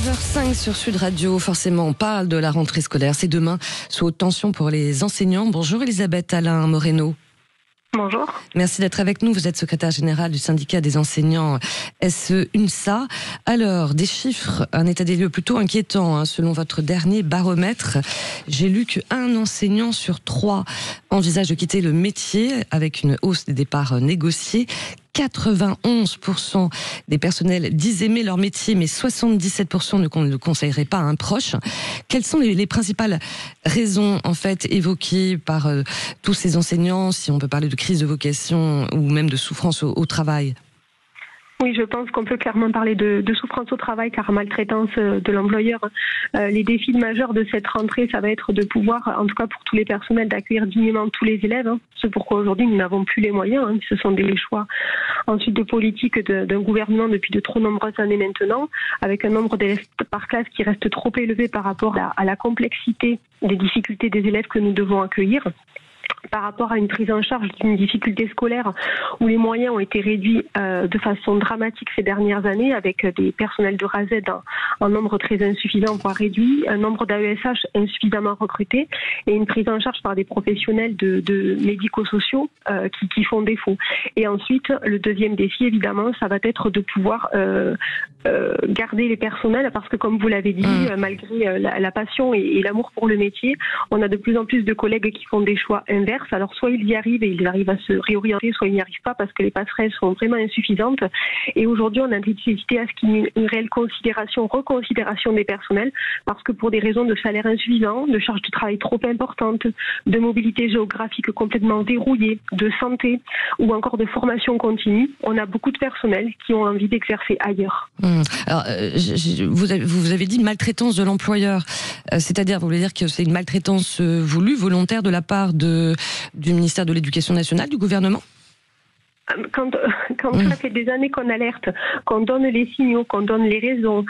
9h05 sur Sud Radio. Forcément, on parle de la rentrée scolaire. C'est demain, sous haute tension pour les enseignants. Bonjour Elisabeth Alain Moreno. Bonjour. Merci d'être avec nous. Vous êtes secrétaire générale du syndicat des enseignants SE-UNSA. Alors, des chiffres, un état des lieux plutôt inquiétant, selon votre dernier baromètre. J'ai lu qu'un enseignant sur 3 envisage de quitter le métier avec une hausse des départs négociés. 91% des personnels disent aimer leur métier, mais 77% ne le conseilleraient pas à un proche. Quelles sont les principales raisons, en fait, évoquées par tous ces enseignants, si on peut parler de crise de vocation ou même de souffrance au travail ? Oui, je pense qu'on peut clairement parler de souffrance au travail, car maltraitance de l'employeur. Les défis majeurs de cette rentrée, ça va être de pouvoir, en tout cas pour tous les personnels, d'accueillir dignement tous les élèves. C'est pourquoi aujourd'hui nous n'avons plus les moyens. Ce sont des choix ensuite de politique d'un gouvernement depuis de trop nombreuses années maintenant, avec un nombre d'élèves par classe qui reste trop élevé par rapport à la complexité des difficultés des élèves que nous devons accueillir. Par rapport à une prise en charge d'une difficulté scolaire où les moyens ont été réduits de façon dramatique ces dernières années, avec des personnels de RASED en nombre très insuffisant, voire réduit, un nombre d'AESH insuffisamment recrutés et une prise en charge par des professionnels de médico-sociaux qui font défaut. Et ensuite, le deuxième défi, évidemment, ça va être de pouvoir garder les personnels, parce que comme vous l'avez dit, malgré la passion et l'amour pour le métier, on a de plus en plus de collègues qui font des choix inverses. Alors soit ils y arrivent et ils arrivent à se réorienter, soit ils n'y arrivent pas parce que les passerelles sont vraiment insuffisantes. Et aujourd'hui, on a nécessité à ce qu'il y ait une réelle reconsidération des personnels, parce que pour des raisons de salaire insuffisant, de charge de travail trop importante, de mobilité géographique complètement verrouillée, de santé ou encore de formation continue, on a beaucoup de personnels qui ont envie d'exercer ailleurs. Alors, vous avez dit maltraitance de l'employeur, c'est-à-dire, vous voulez dire que c'est une maltraitance voulue, volontaire de la part du ministère de l'Éducation nationale, du gouvernement ? Quand ça fait des années qu'on alerte, qu'on donne les signaux, qu'on donne les raisons,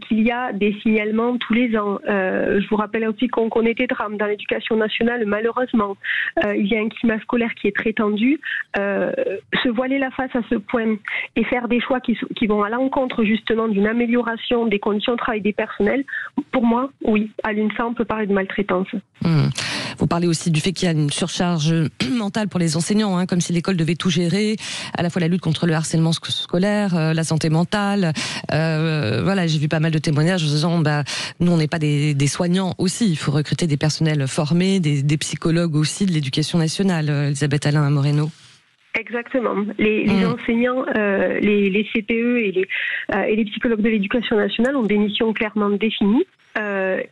qu'il y a des signalements tous les ans. Je vous rappelle aussi qu'on connaît des drames dans l'éducation nationale, malheureusement. Il y a un climat scolaire qui est très tendu. Se voiler la face à ce point et faire des choix qui vont à l'encontre justement d'une amélioration des conditions de travail des personnels, pour moi, oui, à l'UNSA, on peut parler de maltraitance. Vous parlez aussi du fait qu'il y a une surcharge mentale pour les enseignants, comme si l'école devait tout gérer, à la fois la lutte contre le harcèlement scolaire, la santé mentale. Voilà, j'ai vu pas mal de témoignages disant, nous on n'est pas des soignants aussi, il faut recruter des personnels formés, des psychologues aussi de l'éducation nationale. Elisabeth Alain Moreno. Exactement. Les enseignants, les CPE et les psychologues de l'éducation nationale ont des missions clairement définies.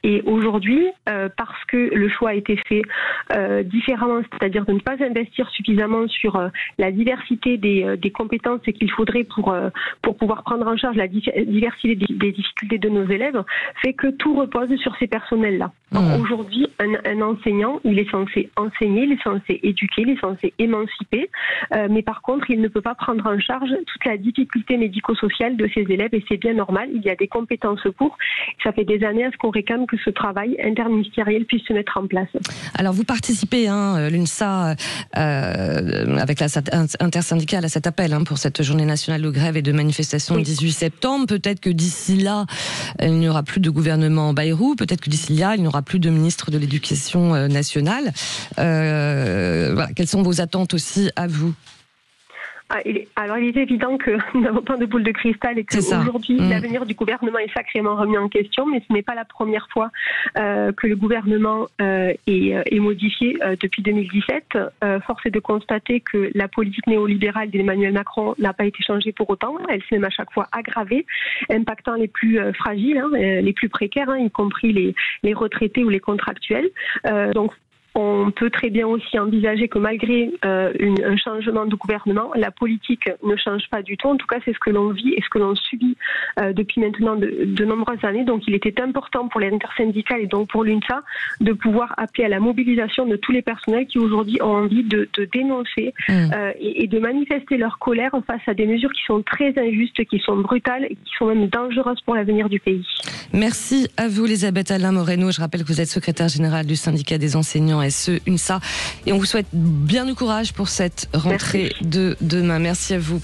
Et aujourd'hui, parce que le choix a été fait différemment, c'est-à-dire de ne pas investir suffisamment sur la diversité des compétences qu'il faudrait pour pouvoir prendre en charge la diversité des difficultés de nos élèves, fait que tout repose sur ces personnels-là. Aujourd'hui, un enseignant, il est censé enseigner, il est censé éduquer, il est censé émanciper, mais par contre, il ne peut pas prendre en charge toute la difficulté médico-sociale de ses élèves, et c'est bien normal, il y a des compétences pour. Ça fait des années qu'on réclame que ce travail interministériel puisse se mettre en place. Alors vous participez, l'UNSA, avec la intersyndicale à cet appel pour cette journée nationale de grève et de manifestation le 18 septembre. Peut-être que d'ici là, il n'y aura plus de gouvernement Bayrou, peut-être que d'ici là, il n'y aura plus de ministre de l'Éducation nationale. Voilà. Quelles sont vos attentes aussi à vous ? Alors, il est évident que nous n'avons pas de boule de cristal et qu'aujourd'hui, l'avenir du gouvernement est sacrément remis en question, mais ce n'est pas la première fois que le gouvernement est modifié depuis 2017. Force est de constater que la politique néolibérale d'Emmanuel Macron n'a pas été changée pour autant. Elle s'est même à chaque fois aggravée, impactant les plus fragiles, les plus précaires, y compris les retraités ou les contractuels. Donc, on peut très bien aussi envisager que malgré un changement de gouvernement, la politique ne change pas du tout. En tout cas, c'est ce que l'on vit et ce que l'on subit depuis maintenant de nombreuses années. Donc, il était important pour l'intersyndicale et donc pour l'UNSA de pouvoir appeler à la mobilisation de tous les personnels qui aujourd'hui ont envie de dénoncer et de manifester leur colère face à des mesures qui sont très injustes, qui sont brutales et qui sont même dangereuses pour l'avenir du pays. Merci à vous, Elisabeth Alain Moreno. Je rappelle que vous êtes secrétaire générale du syndicat des enseignants SE-UNSA. Et on vous souhaite bien du courage pour cette rentrée de demain. Merci à vous.